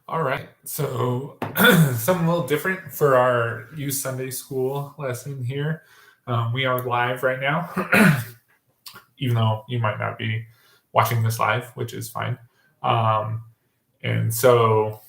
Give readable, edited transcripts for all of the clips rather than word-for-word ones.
All right. So, something a little different for our youth Sunday school lesson here. We are live right now, even though you might not be watching this live, which is fine. Um, and so,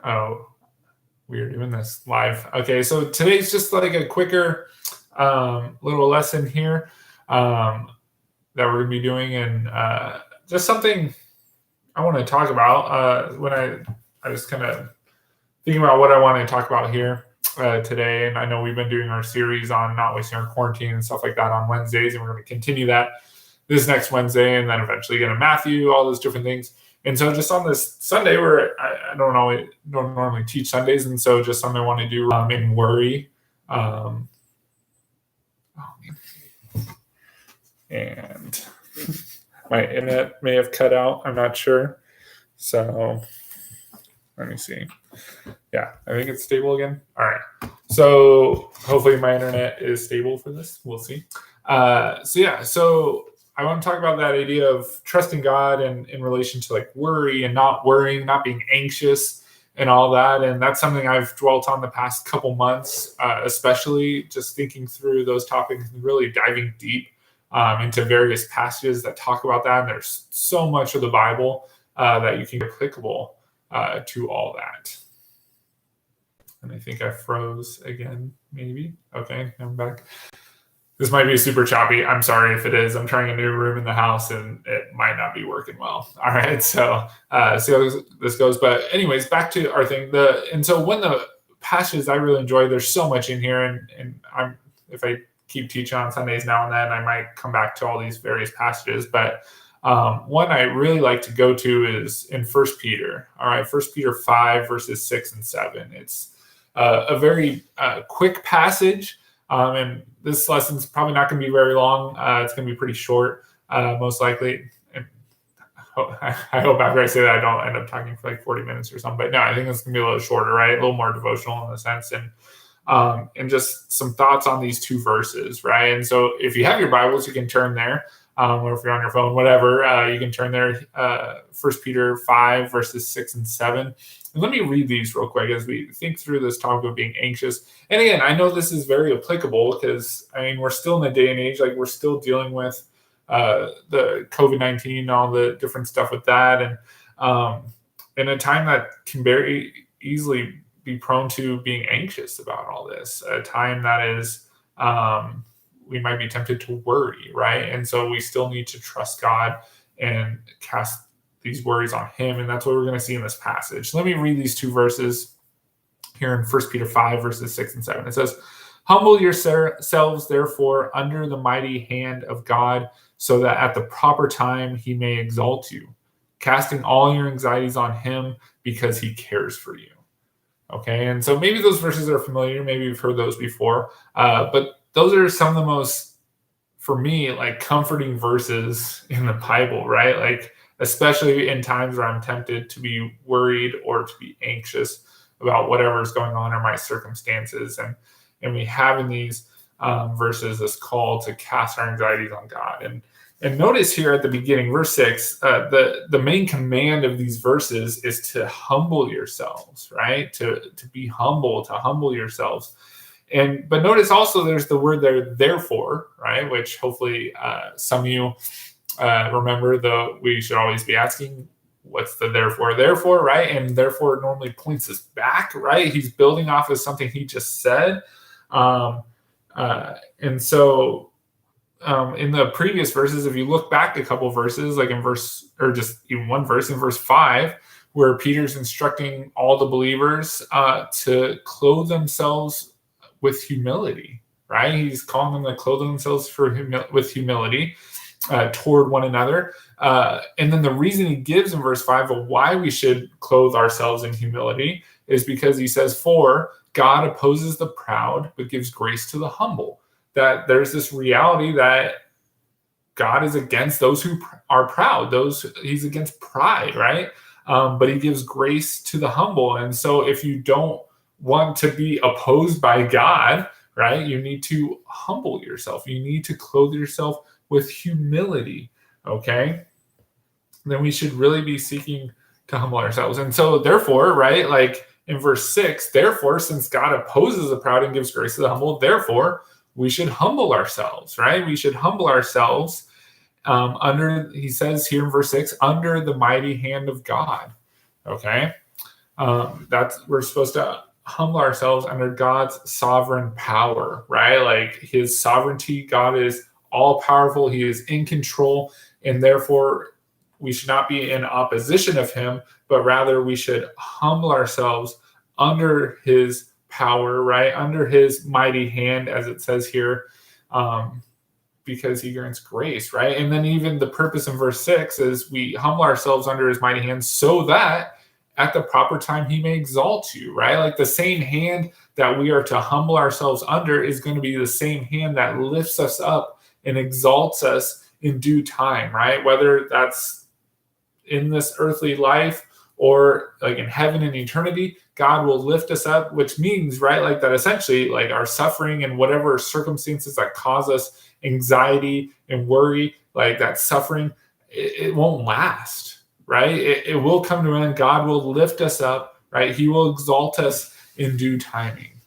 oh, we are doing this live. Okay. So, today's just like a quicker little lesson here that we're going to be doing, and just something I want to talk about when I was kind of thinking about what I want to talk about here today. And I know we've been doing our series on not wasting our quarantine and stuff like that on Wednesdays, and we're going to continue that this next Wednesday, and then eventually get to Matthew, all those different things. And so just on this Sunday, where I don't normally teach Sundays, and so just something I want to do in worry. And my internet may have cut out. I'm not sure. So let me see. Yeah, I think it's stable again. All right. So hopefully my internet is stable for this. We'll see. So I want to talk about that idea of trusting God and in relation to like worry and not worrying, not being anxious and all that. And that's something I've dwelt on the past couple months, especially just thinking through those topics and really diving deep into various passages that talk about that. And there's so much of the Bible that you can get applicable to all that. And I think I froze again, maybe. Okay, I'm back. This might be super choppy. I'm sorry if it is. I'm trying a new room in the house and it might not be working well. All right, so see how this goes. But anyways, back to our thing. So one of the passages I really enjoy, there's so much in here, and if I keep teaching on Sundays now and then, I might come back to all these various passages. But one I really like to go to is in 1 Peter. All right, 1 Peter 5, verses 6 and 7. It's a very quick passage, and this lesson's probably not going to be very long. It's going to be pretty short, most likely. And I hope after I say that I don't end up talking for like 40 minutes or something. But no, I think it's going to be a little shorter, right? A little more devotional in a sense, and just some thoughts on these two verses, right? And so if you have your Bibles, you can turn there. Or if you're on your phone, whatever, you can turn there. 1 Peter 5, verses 6 and 7. And let me read these real quick as we think through this topic of being anxious. And again, I know this is very applicable because, we're still in the day and age, like we're still dealing with the COVID-19 and all the different stuff with that. And in a time that can very easily be prone to being anxious about all this, a time that is... we might be tempted to worry, right? And so we still need to trust God and cast these worries on him. And that's what we're going to see in this passage. Let me read these two verses here in 1 Peter 5, verses 6 and 7. It says, "Humble yourselves, therefore, under the mighty hand of God, so that at the proper time he may exalt you, casting all your anxieties on him because he cares for you." Okay, and so maybe those verses are familiar. Maybe you've heard those before. But those are some of the most, for me, like comforting verses in the Bible, right? Like, especially in times where I'm tempted to be worried or to be anxious about whatever is going on in my circumstances. And we have in these verses this call to cast our anxieties on God. And notice here at the beginning, verse 6, the main command of these verses is to humble yourselves, right? To be humble, to humble yourselves. But notice also there's the word there, therefore, right? Which hopefully some of you remember, though we should always be asking, what's the therefore, right? And therefore normally points us back, right? He's building off of something he just said. And so in the previous verses, if you look back a couple verses, like in just even one verse in verse 5, where Peter's instructing all the believers to clothe themselves with humility, right? He's calling them to clothe themselves with humility toward one another. And then the reason he gives in verse 5 of why we should clothe ourselves in humility is because he says, "For God opposes the proud, but gives grace to the humble." That there's this reality that God is against those who are proud. He's against pride, right? But he gives grace to the humble. And so if you don't want to be opposed by God, right, you need to humble yourself. You need to clothe yourself with humility, okay? Then we should really be seeking to humble ourselves. And so therefore, right, like in verse 6, therefore, since God opposes the proud and gives grace to the humble, therefore we should humble ourselves, right? We should humble ourselves under, he says here in verse 6, under the mighty hand of God. Okay. We're supposed to humble ourselves under God's sovereign power, right? Like his sovereignty. God is all powerful. He is in control. And therefore we should not be in opposition of him, but rather we should humble ourselves under his power, right? Under his mighty hand, as it says here, because he grants grace, right? And then even the purpose in verse 6 is we humble ourselves under his mighty hand so that at the proper time he may exalt you, right? Like the same hand that we are to humble ourselves under is going to be the same hand that lifts us up and exalts us in due time, right? Whether that's in this earthly life or like in heaven and eternity, God will lift us up, which means, right, like that essentially like our suffering and whatever circumstances that cause us anxiety and worry, like that suffering, it won't last, right? It will come to an end. God will lift us up, right? He will exalt us in due timing.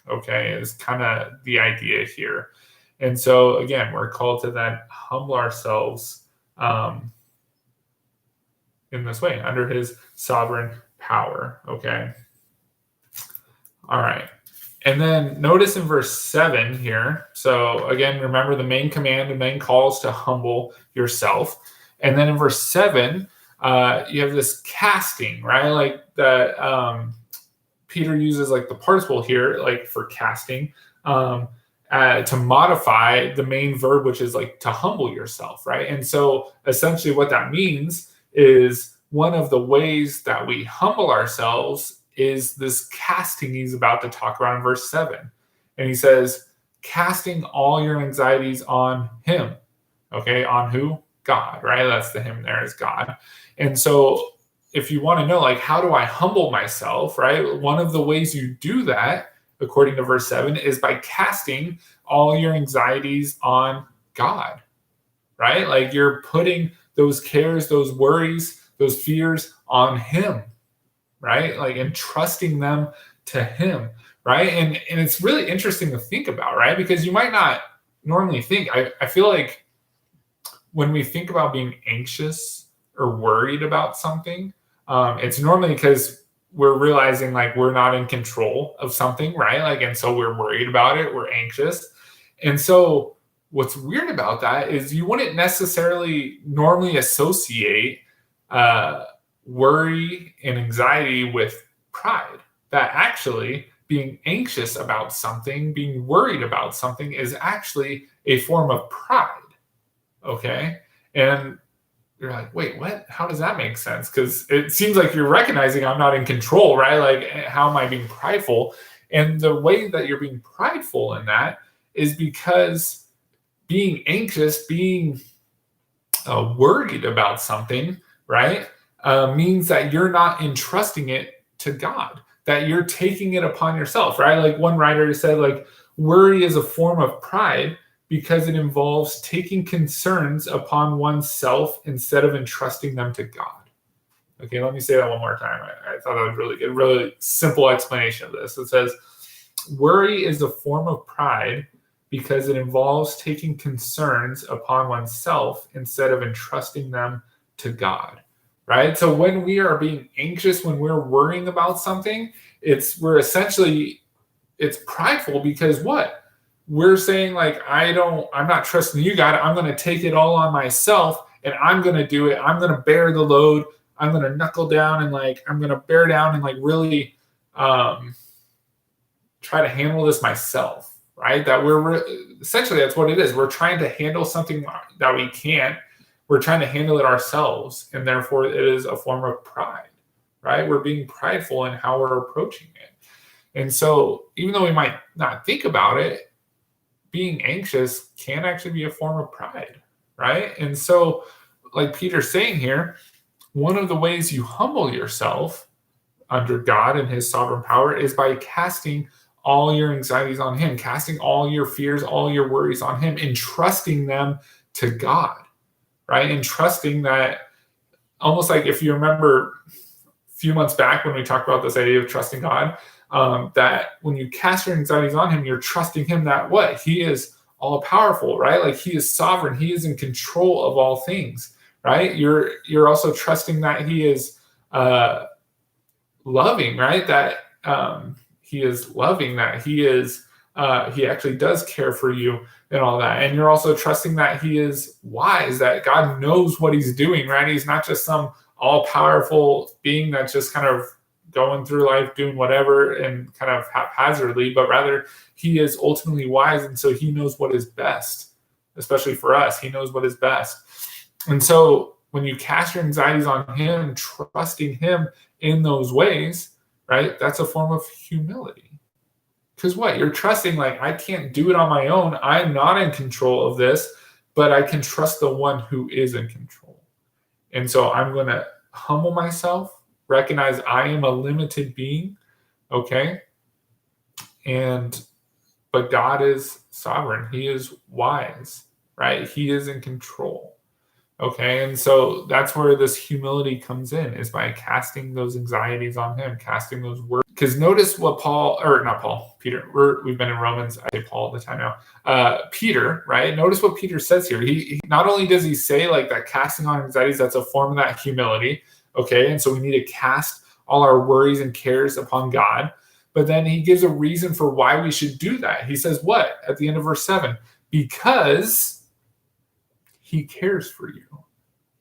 Okay, is kind of the idea here. And so again, we're called to then humble ourselves in this way, under his sovereign power. Okay. All right. And then notice in verse 7 here. So again, remember the main command, the main call is to humble yourself. And then in verse 7, you have this casting, right? Like that Peter uses like the participle here, like for casting, to modify the main verb, which is like to humble yourself, right? And so essentially what that means is one of the ways that we humble ourselves is this casting he's about to talk about in verse 7. And he says, casting all your anxieties on him. Okay, on who? God, right? That's the him there is God. And so if you want to know, like, how do I humble myself, right? One of the ways you do that, according to verse 7, is by casting all your anxieties on God, right? Like you're putting those cares, those worries, those fears on him, right? Like entrusting them to him, right? And it's really interesting to think about, right? Because you might not normally think, I feel like when we think about being anxious or worried about something, it's normally because we're realizing like we're not in control of something, right? Like, and so we're worried about it, we're anxious. And so what's weird about that is you wouldn't necessarily normally associate worry and anxiety with pride. That actually being anxious about something, being worried about something is actually a form of pride. Okay. And you're like, wait, what? How does that make sense? Because it seems like you're recognizing I'm not in control, right? Like, how am I being prideful? And the way that you're being prideful in that is because being anxious, being worried about something, right, means that you're not entrusting it to God, that you're taking it upon yourself, right? Like one writer said, like, worry is a form of pride because it involves taking concerns upon oneself instead of entrusting them to God. Okay, let me say that one more time. I thought that was really good, really simple explanation of this. It says, worry is a form of pride because it involves taking concerns upon oneself instead of entrusting them to God, right? So when we are being anxious, when we're worrying about something, it's prideful because what? We're saying like, I'm not trusting you, God. I'm going to take it all on myself and I'm going to do it. I'm going to bear the load. I'm going to knuckle down and like, I'm going to bear down and like really try to handle this myself, right? That essentially that's what it is. We're trying to handle something that we can't. We're trying to handle it ourselves. And therefore it is a form of pride, right? We're being prideful in how we're approaching it. And so even though we might not think about it, being anxious can actually be a form of pride, right? And so, like Peter's saying here, one of the ways you humble yourself under God and his sovereign power is by casting all your anxieties on him, casting all your fears, all your worries on him, entrusting them to God, right? And trusting that almost like if you remember a few months back when we talked about this idea of trusting God, that when you cast your anxieties on him, you're trusting him that what? He is all powerful, right? Like he is sovereign. He is in control of all things, right? You're also trusting that he is loving, right? That he is loving, that he is he actually does care for you and all that. And you're also trusting that he is wise, that God knows what he's doing, right? He's not just some all-powerful being that's just kind of going through life doing whatever and kind of haphazardly, but rather he is ultimately wise, and so he knows what is best, especially for us. He knows what is best. And so when you cast your anxieties on him, trusting him in those ways, right, that's a form of humility. Because what? You're trusting, like, I can't do it on my own. I'm not in control of this, but I can trust the one who is in control. And so I'm going to humble myself, recognize I am a limited being, okay? But God is sovereign. He is wise, right? He is in control, okay? And so that's where this humility comes in, is by casting those anxieties on him, casting those worries. Because notice what Peter, we've been in Romans, I say Paul all the time now. Peter, right? Notice what Peter says here. He not only does he say like that casting on anxieties, that's a form of that humility, okay? And so we need to cast all our worries and cares upon God. But then he gives a reason for why we should do that. He says what? At the end of verse 7, because he cares for you,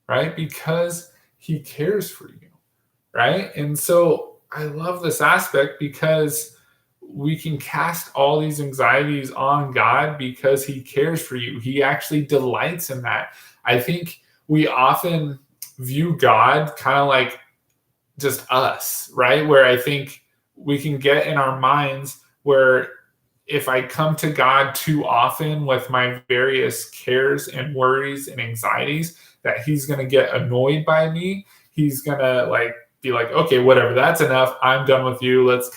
right? Because he cares for you, right? And so I love this aspect, because we can cast all these anxieties on God because he cares for you. He actually delights in that. I think we often view God kind of like just us, right? Where I think we can get in our minds where if I come to God too often with my various cares and worries and anxieties, that he's going to get annoyed by me. He's going to be like, okay, whatever, that's enough. I'm done with you. Let's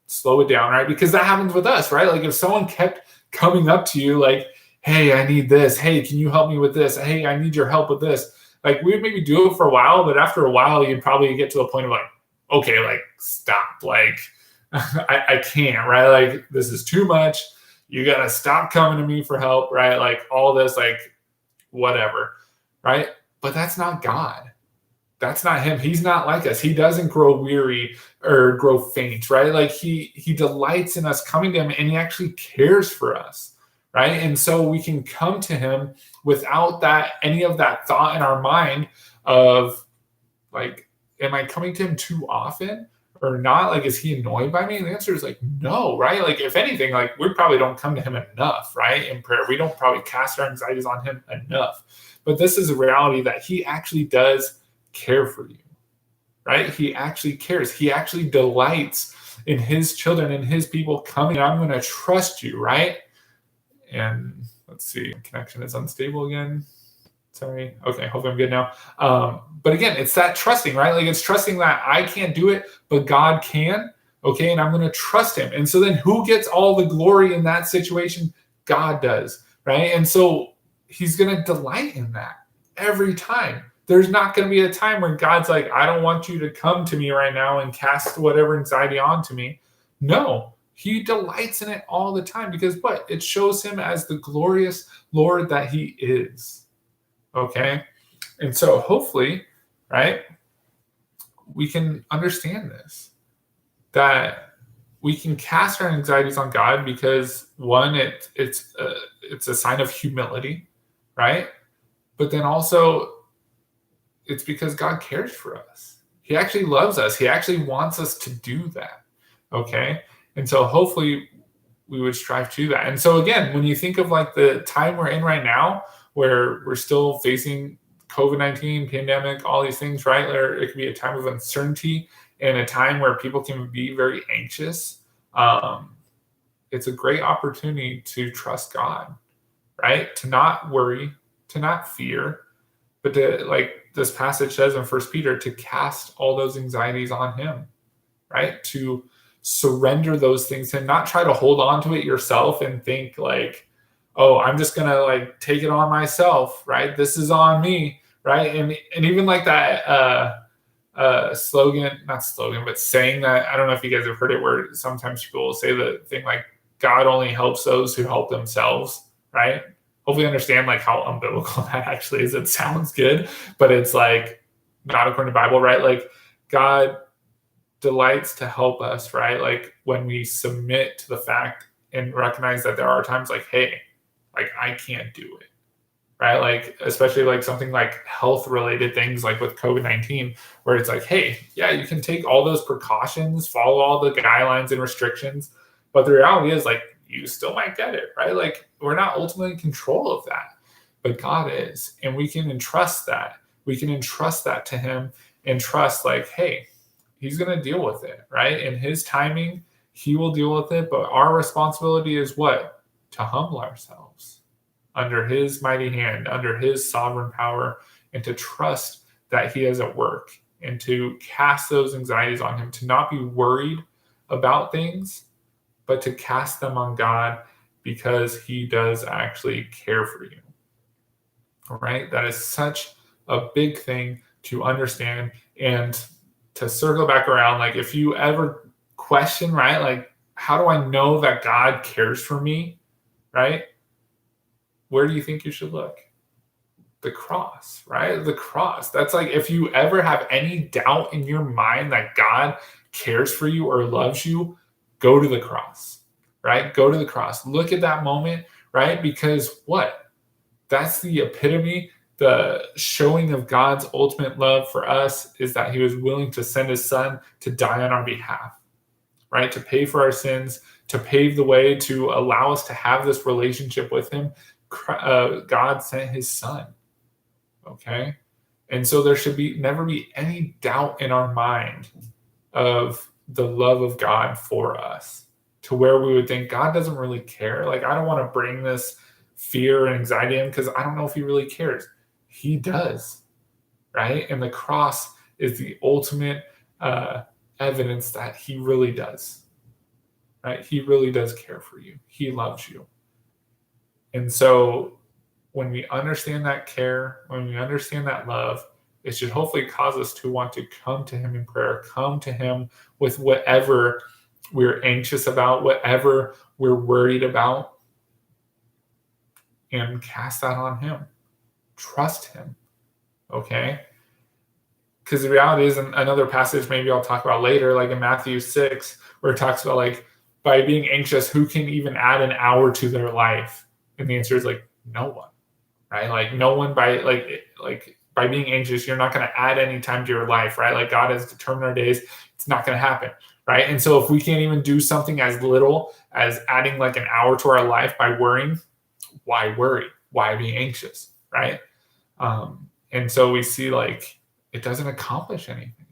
slow it down, right? Because that happens with us, right? Like if someone kept coming up to you like, hey, I need this. Hey, can you help me with this? Hey, I need your help with this. Like we'd maybe do it for a while, but after a while, you'd probably get to a point of like, okay, like stop. Like I can't, right? Like this is too much. You got to stop coming to me for help, right? Like all this, like whatever, right? But that's not God. That's not him. He's not like us. He doesn't grow weary or grow faint, right? Like he delights in us coming to him, and he actually cares for us, right? And so we can come to him without any of that thought in our mind of like, am I coming to him too often or not? Like, is he annoyed by me? And the answer is like, no, right? Like if anything, like we probably don't come to him enough, right? In prayer, we don't probably cast our anxieties on him enough. But this is a reality that he actually does care for you, right? He actually cares. He actually delights in his children and his people coming. I'm going to trust you, right? And let's see, connection is unstable again. Sorry. Okay, hope I'm good now. But again, it's that trusting, right? Like it's trusting that I can't do it, but God can. Okay, and I'm going to trust him. And so then who gets all the glory in that situation? God does, right? And so he's going to delight in that every time. There's not going to be a time where God's like, I don't want you to come to me right now and cast whatever anxiety onto me. No, he delights in it all the time, because what? It shows him as the glorious Lord that he is. Okay? And so hopefully, right, we can understand this, that we can cast our anxieties on God because one, it's a sign of humility, right? But then also it's because God cares for us. He actually loves us. He actually wants us to do that. Okay? And so hopefully we would strive to do that. And so again, when you think of like the time we're in right now, where we're still facing COVID-19 pandemic, all these things, right? It could be a time of uncertainty and a time where people can be very anxious. It's a great opportunity to trust God, right? To not worry, to not fear, but to, like this passage says in 1 Peter, to cast all those anxieties on him, right? To surrender those things and not try to hold on to it yourself and think like, oh, I'm just going to like take it on myself, right? This is on me, right? And even like that slogan, not slogan, but saying that, I don't know if you guys have heard it, where sometimes people will say the thing like, God only helps those who help themselves, right? Hopefully understand like how unbiblical that actually is. It sounds good, but it's like not according to the Bible, right? Like God delights to help us, right? Like when we submit to the fact and recognize that there are times like, hey, like I can't do it, right? Like especially like something like health related things like with COVID-19, where it's like, hey, yeah, you can take all those precautions, follow all the guidelines and restrictions, but the reality is like you still might get it, right? Like we're not ultimately in control of that, but God is, and we can entrust that. We can entrust that to Him and trust like, hey, He's going to deal with it, right? In His timing, He will deal with it. But our responsibility is what? To humble ourselves under His mighty hand, under His sovereign power, and to trust that He is at work, and to cast those anxieties on Him, to not be worried about things, but to cast them on God, because He does actually care for you. All right? That is such a big thing to understand. And to circle back around, like if you ever question, right, like how do I know that God cares for me, right? Where do you think you should look? The cross, right? The cross. That's like if you ever have any doubt in your mind that God cares for you or loves you, go to the cross, right? Go to the cross. Look at that moment, right? Because what? That's the epitome, the showing of God's ultimate love for us is that He was willing to send His Son to die on our behalf, right? To pay for our sins, to pave the way, to allow us to have this relationship with Him. God sent His Son, okay? And so there should never be any doubt in our mind of the love of God for us, to where we would think God doesn't really care. Like, I don't want to bring this fear and anxiety in because I don't know if He really cares. He does, right? And the cross is the ultimate evidence that He really does, right? He really does care for you. He loves you. And so when we understand that care, when we understand that love, it should hopefully cause us to want to come to Him in prayer, come to Him with whatever we're anxious about, whatever we're worried about, and cast that on Him. Trust Him, okay? Because the reality is, in another passage maybe I'll talk about later, like in Matthew 6, where it talks about like, by being anxious, who can even add an hour to their life? And the answer is like, no one, right? Like no one. By being anxious, you're not going to add any time to your life, right? Like God has determined our days. It's not going to happen, right? And so if we can't even do something as little as adding like an hour to our life by worrying, why worry? Why be anxious, right? And so we see like it doesn't accomplish anything.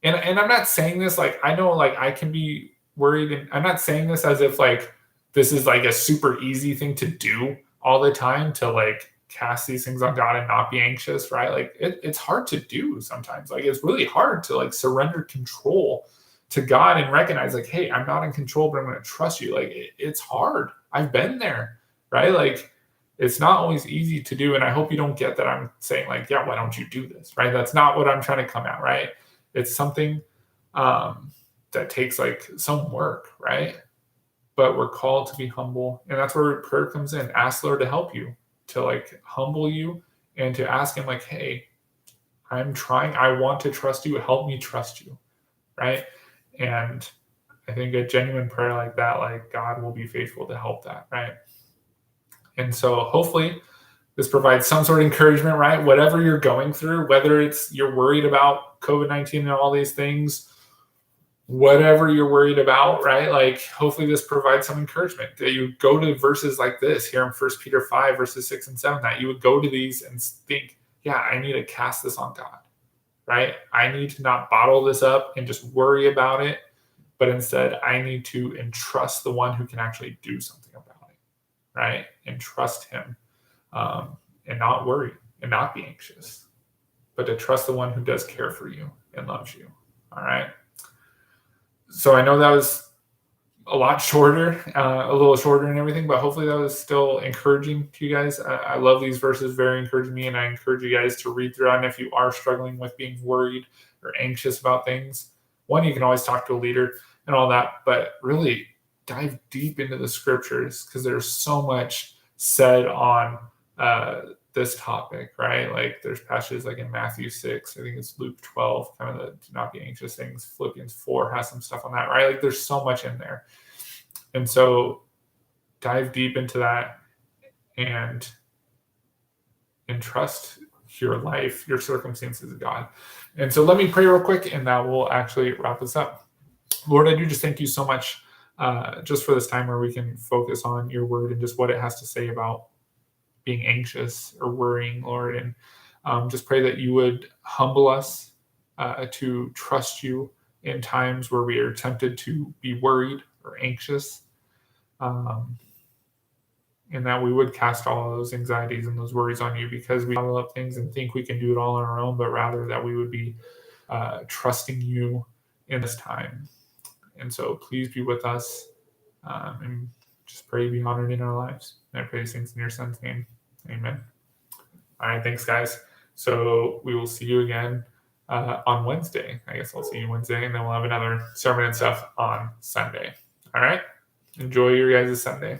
And I'm not saying this like, I know like I can be worried, and I'm not saying this as if like this is like a super easy thing to do all the time, to like cast these things on God and not be anxious, right? Like it's hard to do sometimes. Like it's really hard to like surrender control to God and recognize like, hey, I'm not in control, but I'm going to trust you. Like it's hard. I've been there, right? Like it's not always easy to do. And I hope you don't get that I'm saying like, yeah, why don't you do this, right? That's not what I'm trying to come at, right? It's something that takes like some work, right? But we're called to be humble. And that's where prayer comes in. Ask the Lord to help you, to like humble you, and to ask Him like, hey, I'm trying. I want to trust you. Help me trust you, right? And I think a genuine prayer like that, like God will be faithful to help that, right? And so hopefully this provides some sort of encouragement, right? Whatever you're going through, whether it's you're worried about COVID-19 and all these things, whatever you're worried about, right? Like hopefully this provides some encouragement that you go to verses like this here in 1 Peter 5, verses 6 and 7, that you would go to these and think, yeah, I need to cast this on God, right? I need to not bottle this up and just worry about it, but instead I need to entrust the one who can actually do something about it, right? And trust Him, and not worry and not be anxious, but to trust the one who does care for you and loves you, all right? So I know that was a lot shorter, a little shorter and everything, but hopefully that was still encouraging to you guys. I love these verses, very encouraging me, and I encourage you guys to read through. And if you are struggling with being worried or anxious about things, one, you can always talk to a leader and all that, but really dive deep into the scriptures because there's so much said on this topic, right? Like there's passages like in Matthew 6, I think it's Luke 12, kind of the do not be anxious things. Philippians 4 has some stuff on that, right? Like there's so much in there. And so dive deep into that and entrust your life, your circumstances to God. And so let me pray real quick and that will actually wrap this up. Lord, I do just thank you so much just for this time where we can focus on your word and just what it has to say about being anxious or worrying, Lord. And just pray that you would humble us to trust you in times where we are tempted to be worried or anxious. And that we would cast all of those anxieties and those worries on you because we bottle up things and think we can do it all on our own, but rather that we would be trusting you in this time. And so please be with us and just pray to be honored in our lives. And I pray these things in your son's name. Amen. All right, thanks, guys. So we will see you again on Wednesday. I guess I'll see you Wednesday, and then we'll have another sermon and stuff on Sunday. All right? Enjoy your guys' Sunday.